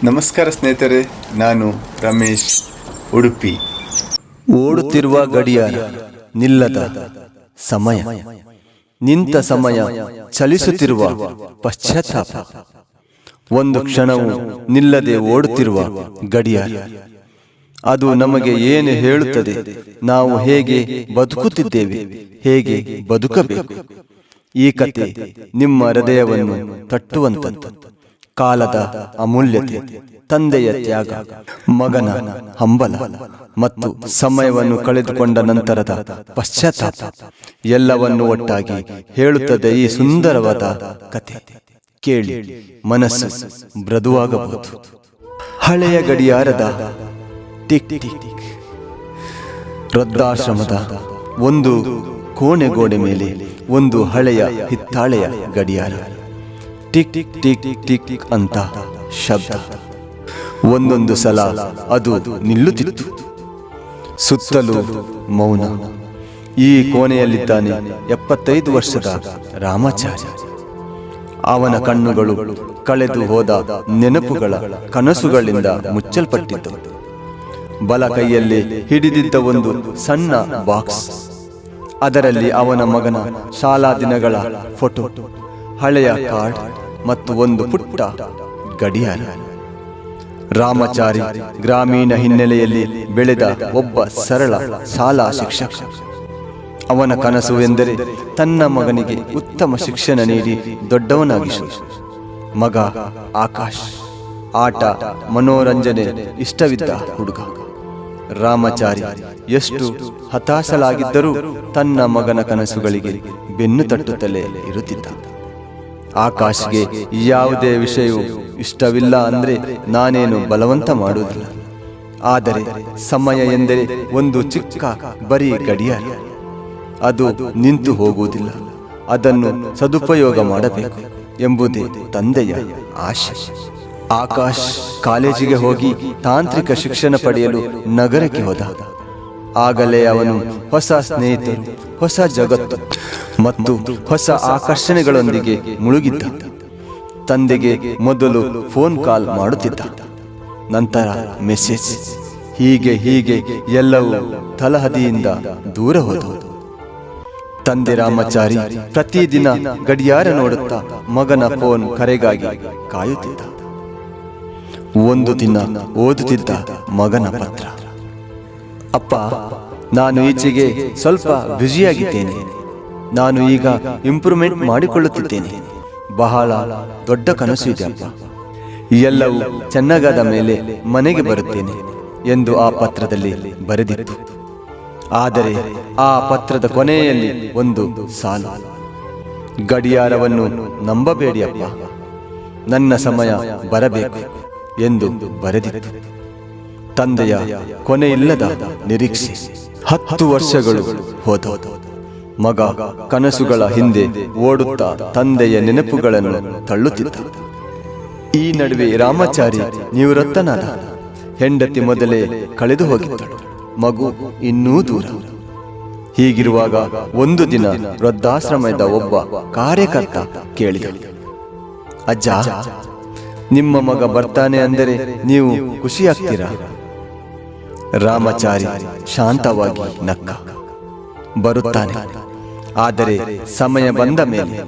ನಮಸ್ಕಾರ ಸ್ನೇಹಿತರೆ, ನಾನು ರಮೇಶ್, ಉಡುಪಿ. ಓಡುತ್ತಿರುವ ಗಡಿಯಾರ, ನಿಲ್ಲದ ಸಮಯ, ನಿಂತ ಸಮಯ, ಚಲಿಸುತ್ತಿರುವ ಪಶ್ಚಾತ್ತಾಪ. ಒಂದು ಕ್ಷಣವೂ ನಿಲ್ಲದೆ ಓಡುತ್ತಿರುವ ಗಡಿಯಾರ, ಅದು ನಮಗೆ ಏನು ಹೇಳುತ್ತದೆ? ನಾವು ಹೇಗೆ ಬದುಕುತ್ತಿದ್ದೇವೆ, ಹೇಗೆ ಬದುಕಬೇಕು? ಈ ಕತೆ ನಿಮ್ಮ ಹೃದಯವನ್ನು ತಟ್ಟುವಂಥದ್ದು. ಕಾಲದ ಅಮೂಲ್ಯತೆ, ತಂದೆಯ ತ್ಯಾಗ, ಮಗನ ಹಂಬಲ ಮತ್ತು ಸಮಯವನ್ನು ಕಳೆದುಕೊಂಡ ನಂತರದ ಪಶ್ಚಾತ್ತಾಪ ಎಲ್ಲವನ್ನು ಒಟ್ಟಾಗಿ ಹೇಳುತ್ತದೆ ಈ ಸುಂದರವಾದ ಕತೆ. ಕೇಳಿ, ಮನಸ್ಸು ಮೃದುವಾಗಬಹುದು. ಹಳೆಯ ಗಡಿಯಾರದ ಟಿಕ್ ಟಿಕ್. ವೃದ್ಧಾಶ್ರಮದ ಒಂದು ಕೋಣೆಗೋಡೆ ಮೇಲೆ ಒಂದು ಹಳೆಯ ಹಿತ್ತಾಳೆಯ ಗಡಿಯಾರ. ಟಿಕ್ ಟಿಕ್ ಟಿಕ್ ಟಿಕ್ ಅಂತ ಶಬ್ದ. ಒಂದೊಂದು ಸಲ ಅದು ನಿಲ್ಲುತ್ತಿತ್ತು. ಸುತ್ತಲೂ ಮೌನ. ಈ ಕೋಣೆಯಲ್ಲಿದ್ದಾನೆ 75 ವರ್ಷದ ರಾಮಾಚಾರಿ. ಅವನ ಕಣ್ಣುಗಳು ಕಳೆದು ಹೋದ ನೆನಪುಗಳ ಕನಸುಗಳಿಂದ ಮುಚ್ಚಲ್ಪಟ್ಟಿದ್ದವು. ಬಲ ಕೈಯಲ್ಲಿ ಹಿಡಿದಿದ್ದ ಒಂದು ಸಣ್ಣ ಬಾಕ್ಸ್. ಅದರಲ್ಲಿ ಅವನ ಮಗನ ಶಾಲಾ ದಿನಗಳ ಫೋಟೋ, ಹಳೆಯ ಕಾರ್ಡ್ ಮತ್ತು ಒಂದು ಪುಟ್ಟ ಗಡಿಯಾರ. ರಾಮಾಚಾರಿ ಗ್ರಾಮೀಣ ಹಿನ್ನೆಲೆಯಲ್ಲಿ ಬೆಳೆದ ಒಬ್ಬ ಸರಳ ಶಾಲಾ ಶಿಕ್ಷಕ. ಅವನ ಕನಸು ಎಂದರೆ ತನ್ನ ಮಗನಿಗೆ ಉತ್ತಮ ಶಿಕ್ಷಣ ನೀಡಿ ದೊಡ್ಡವನಾಗಿಸುವುದು. ಮಗ ಆಕಾಶ್ ಆಟ, ಮನೋರಂಜನೆ ಇಷ್ಟವಿದ್ದ ಹುಡುಗ. ರಾಮಾಚಾರಿ ಎಷ್ಟು ಹತಾಶಲಾಗಿದ್ದರೂ ತನ್ನ ಮಗನ ಕನಸುಗಳಿಗೆ ಬೆನ್ನು ತಟ್ಟುತ್ತಲೇ ಇರುತ್ತಿದ್ದ. ಆಕಾಶ್ಗೆ ಯಾವುದೇ ವಿಷಯವೂ ಇಷ್ಟವಿಲ್ಲ ಅಂದ್ರೆ ನಾನೇನು ಬಲವಂತ ಮಾಡುವುದಿಲ್ಲ. ಆದರೆ ಸಮಯ ಎಂದರೆ ಒಂದು ಚಿಕ್ಕ ಬರೀ ಗಡಿಯಾರ. ಅದು ನಿಂತು ಹೋಗುವುದಿಲ್ಲ. ಅದನ್ನು ಸದುಪಯೋಗ ಮಾಡಬೇಕು ಎಂಬುದೇ ತಂದೆಯ ಆಶೆ. ಆಕಾಶ್ ಕಾಲೇಜಿಗೆ ಹೋಗಿ ತಾಂತ್ರಿಕ ಶಿಕ್ಷಣ ಪಡೆಯಲು ನಗರಕ್ಕೆ ಹೋದ. ಆಗಲೇ ಅವನು ಹೊಸ ಸ್ನೇಹಿತರು, ಹೊಸ ಜಗತ್ತು ಮತ್ತು ಹೊಸ ಆಕರ್ಷಣೆಗಳೊಂದಿಗೆ ಮುಳುಗಿದ್ದ. ತಂದೆಗೆ ಮೊದಲು ಫೋನ್ ಕಾಲ್ ಮಾಡುತ್ತಿದ್ದ, ನಂತರ ಮೆಸೇಜ್. ಹೀಗೆ ಎಲ್ಲವೂ ತಲಹದಿಯಿಂದ ದೂರ ಹೋದವು. ತಂದೆ ರಾಮಾಚಾರಿ ಪ್ರತಿದಿನ ಗಡಿಯಾರ ನೋಡುತ್ತಾ ಮಗನ ಫೋನ್ ಕರೆಗಾಗಿ ಕಾಯುತ್ತಿದ್ದ. ಒಂದು ದಿನ ಓದುತ್ತಿದ್ದ ಮಗನ ಪತ್ರ. ಅಪ್ಪ, ನಾನು ಈಚೆಗೆ ಸ್ವಲ್ಪ ಬ್ಯುಸಿಯಾಗಿದ್ದೇನೆ. ನಾನು ಈಗ ಇಂಪ್ರೂವ್ಮೆಂಟ್ ಮಾಡಿಕೊಳ್ಳುತ್ತಿದ್ದೇನೆ. ಬಹಳ ದೊಡ್ಡ ಕನಸು ಇದೆ ಅಪ್ಪ. ಎಲ್ಲವೂ ಚೆನ್ನಾಗಾದ ಮೇಲೆ ಮನೆಗೆ ಬರುತ್ತೇನೆ ಎಂದು ಆ ಪತ್ರದಲ್ಲಿ ಬರೆದಿತ್ತು. ಆದರೆ ಆ ಪತ್ರದ ಕೊನೆಯಲ್ಲಿ ಒಂದು ಸಾಲು: ಗಡಿಯಾರವನ್ನು ನಂಬಬೇಡಿ ಅಪ್ಪ, ನನ್ನ ಸಮಯ ಬರಬೇಕು ಎಂದು ಬರೆದಿತ್ತು. ತಂದೆಯ ಕೊನೆಯಿಲ್ಲದ ನಿರೀಕ್ಷೆ. 10 ವರ್ಷಗಳು ಹೋದವು. ಮಗ ಕನಸುಗಳ ಹಿಂದೆ ಓಡುತ್ತಾ ತಂದೆಯ ನೆನಪುಗಳನ್ನು ತಳ್ಳುತ್ತಿದ್ದ. ಈ ನಡುವೆ ರಾಮಾಚಾರಿ ನಿವೃತ್ತನಾದ. ಹೆಂಡತಿ ಮೊದಲೇ ಕಳೆದು ಹೋಗಿದ್ದಳು. ಮಗು ಇನ್ನೂ ದೂರ. ಹೀಗಿರುವಾಗ ಒಂದು ದಿನ ವೃದ್ಧಾಶ್ರಮದ ಒಬ್ಬ ಕಾರ್ಯಕರ್ತ ಕೇಳಿದಳು, ಅಜ್ಜ, ನಿಮ್ಮ ಮಗ ಬರ್ತಾನೆ ಅಂದರೆ ನೀವು ಖುಷಿಯಾಗ್ತೀರಾ? ರಾಮಾಚಾರಿ ಶಾಂತವಾಗಿ ನಕ್ಕ. ಬರುತ್ತಾನೆ, ಆದರೆ ಸಮಯ ಬಂದ ಮೇಲೆ.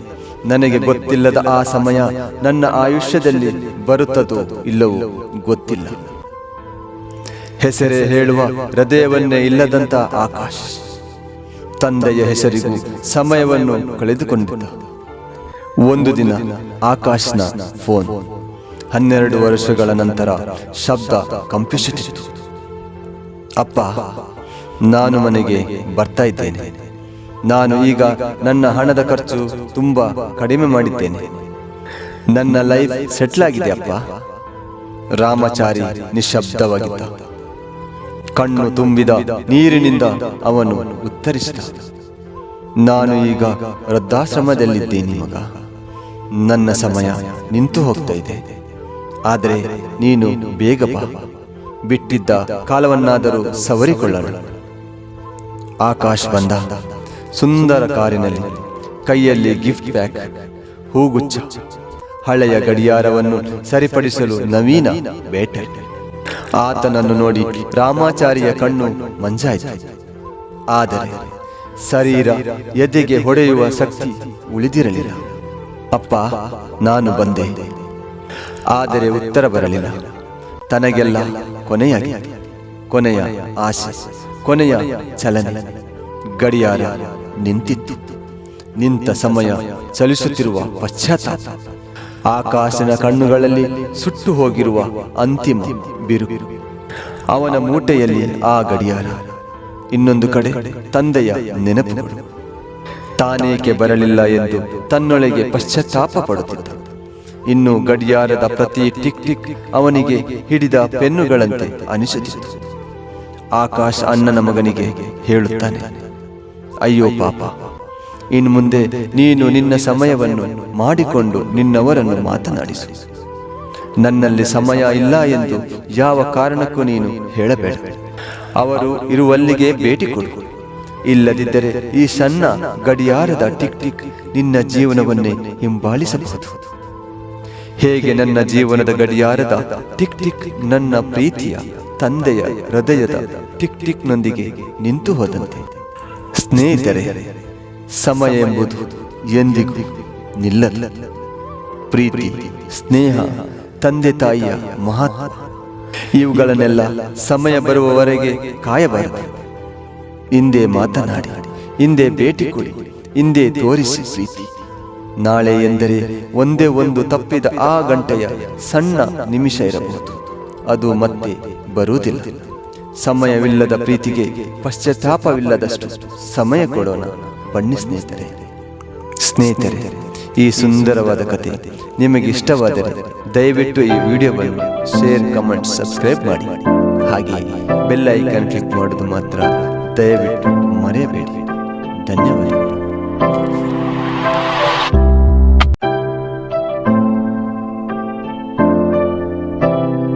ನನಗೆ ಗೊತ್ತಿಲ್ಲದ ಆ ಸಮಯ ನನ್ನ ಆಯುಷ್ಯದಲ್ಲಿ ಬರುತ್ತದೋ ಇಲ್ಲವೋ ಗೊತ್ತಿಲ್ಲ. ಹೆಸರೇ ಹೇಳುವ ಹೃದಯವನ್ನೇ ಇಲ್ಲದಂತ ಆಕಾಶ್ ತಂದೆಯ ಹೆಸರಿಗೂ ಸಮಯವನ್ನು ಕಳೆದುಕೊಂಡಿದ್ದ. ಒಂದು ದಿನ ಆಕಾಶ್ನ ಫೋನ್. 12 ವರ್ಷಗಳ ನಂತರ ಶಬ್ದ ಕಂಪಿಸುತ್ತಿತ್ತು. ಅಪ್ಪ, ನಾನು ಮನೆಗೆ ಬರ್ತಾ ಇದ್ದೇನೆ. ನಾನು ಈಗ ನನ್ನ ಹಣದ ಖರ್ಚು ತುಂಬಾ ಕಡಿಮೆ ಮಾಡಿದ್ದೇನೆ. ನನ್ನ ಲೈಫ್ ಸೆಟ್ಲ್ ಆಗಿದೆ ಅಪ್ಪ. ರಾಮಾಚಾರಿ ನಿಶ್ಶಬ್ದವಾಗಿದ್ದ. ಕಣ್ಣು ತುಂಬಿದ ನೀರಿನಿಂದ ಅವನು ಉತ್ತರಿಸಿದ, ನಾನು ಈಗ ವೃದ್ಧಾಶ್ರಮದಲ್ಲಿದ್ದೇನೆ ಮಗ. ನನ್ನ ಸಮಯ ನಿಂತು ಹೋಗ್ತಾ ಇದೆ. ಆದರೆ ನೀನು ಬೇಗ ಬಾ. ಬಿಟ್ಟಿದ್ದ ಕಾಲವನ್ನಾದರೂ ಸವರಿಕೊಳ್ಳೋಣ. ಆಕಾಶ್ ಬಂದ. ಸುಂದರ ಕಾರಿನಲ್ಲಿ, ಕೈಯಲ್ಲಿ ಗಿಫ್ಟ್ ಪ್ಯಾಕ್, ಹೂಗುಚ್ಛ. ಹಳೆಯ ಗಡಿಯಾರವನ್ನು ಸರಿಪಡಿಸಲು ನವೀನ ಬೇಟೆ. ಆತನನ್ನು ನೋಡಿ ರಾಮಾಚಾರಿಯ ಕಣ್ಣು ಮಂಜಾಯಿತು. ಆದರೆ ಶರೀರ ಎದೆಗೆ ಹೊಡೆಯುವ ಶಕ್ತಿ ಉಳಿದಿರಲಿಲ್ಲ. ಅಪ್ಪ, ನಾನು ಬಂದೆ. ಆದರೆ ಉತ್ತರ ಬರಲಿಲ್ಲ. ತನಗೆಲ್ಲ ಕೊನೆಯಾಗಿದೆ. ಕೊನೆಯ ಆಸೆ, ಕೊನೆಯ ಚಲನೆ. ಗಡಿಯಾರ ನಿಂತಿತ್ತು. ನಿಂತ ಸಮಯ, ಚಲಿಸುತ್ತಿರುವ ಪಶ್ಚಾತ್ತಾಪ. ಆಕಾಶನ ಕಣ್ಣುಗಳಲ್ಲಿ ಸುಟ್ಟು ಹೋಗಿರುವ ಅಂತಿಮ ಬಿರುಕು. ಅವನ ಮೂಟೆಯಲ್ಲಿ ಆ ಗಡಿಯಾರ, ಇನ್ನೊಂದು ಕಡೆ ತಂದೆಯ ನೆನಪುಗಳು. ತಾನೇಕೆ ಬರಲಿಲ್ಲ ಎಂದು ತನ್ನೊಳಗೆ ಪಶ್ಚಾತ್ತಾಪ ಪಡುತ್ತಿದ್ದ. ಇನ್ನು ಗಡಿಯಾರದ ಪ್ರತಿ ಟಿಕ್ ಟಿಕ್ ಅವನಿಗೆ ಹಿಡಿದ ಪೆನ್ನುಗಳಂತೆ ಅನಿಸುತ್ತಿತ್ತು. ಆಕಾಶ್ ಅಣ್ಣನ ಮಗನಿಗೆ ಹೇಳುತ್ತಾನೆ, ಅಯ್ಯೋ ಪಾಪ, ಇನ್ನು ಮುಂದೆ ನೀನು ನಿನ್ನ ಸಮಯವನ್ನು ಮಾಡಿಕೊಂಡು ನಿನ್ನವರನ್ನು ಮಾತನಾಡಿಸು. ನನ್ನಲ್ಲಿ ಸಮಯ ಇಲ್ಲ ಎಂದು ಯಾವ ಕಾರಣಕ್ಕೂ ನೀನು ಹೇಳಬೇಡ. ಅವರು ಇರುವಲ್ಲಿಗೆ ಭೇಟಿ ಕೊಡು. ಇಲ್ಲದಿದ್ದರೆ ಈ ಸಣ್ಣ ಗಡಿಯಾರದ ಟಿಕ್ ಟಿಕ್ ನಿನ್ನ ಜೀವನವನ್ನೇ ಹಿಂಬಾಲಿಸಬಹುದು. ಹೇಗೆ ನನ್ನ ಜೀವನದ ಗಡಿಯಾರದ ಟಿಕ್ ಟಿಕ್ ನನ್ನ ಪ್ರೀತಿಯ ತಂದೆಯ ಹೃದಯದ ಟಿಕ್ ಟಿಕ್ನೊಂದಿಗೆ ನಿಂತು ಹೋದಂತೆ. ಸ್ನೇಹಿತರೆ, ಸಮಯ ಎಂಬುದು ಎಂದಿಗೂ ನಿಲ್ಲಲ್ಲ. ಪ್ರೀತಿ, ಸ್ನೇಹ, ತಂದೆ ತಾಯಿಯ ಮಹತ್ವ ಇವುಗಳನ್ನೆಲ್ಲ ಸಮಯ ಬರುವವರೆಗೆ ಕಾಯಬಾರದು. ಹಿಂದೆ ಮಾತನಾಡಿ, ಹಿಂದೆ ಭೇಟಿ ಕೊಡಿ, ಹಿಂದೆ ತೋರಿಸಿ ಪ್ರೀತಿ. ನಾಳೆ ಎಂದರೆ ಒಂದೇ ಒಂದು ತಪ್ಪಿದ ಆ ಗಂಟೆಯ ಸಣ್ಣ ನಿಮಿಷ ಇರಬಹುದು. ಅದು ಮತ್ತೆ ಬರುವುದಿಲ್ಲ. ಸಮಯವಿಲ್ಲದ ಪ್ರೀತಿಗೆ ಪಶ್ಚಾತ್ತಾಪವಿಲ್ಲದಷ್ಟು ಸಮಯ ಕೊಡೋಣ. ಬನ್ನಿ ಸ್ನೇಹಿತರೆ, ಈ ಸುಂದರವಾದ ಕಥೆ ನಿಮಗೆ ಇಷ್ಟವಾದರೆ ದಯವಿಟ್ಟು ಈ ವಿಡಿಯೋವನ್ನು ಶೇರ್, ಕಮೆಂಟ್, ಸಬ್ಸ್ಕ್ರೈಬ್ ಮಾಡಿ. ಹಾಗೆ ಬೆಲ್ ಐಕಾನ್ ಕ್ಲಿಕ್ ಮಾಡೋದು ಮಾತ್ರ ದಯವಿಟ್ಟು ಮರೆಯಬೇಡಿ. ಧನ್ಯವಾದಗಳು.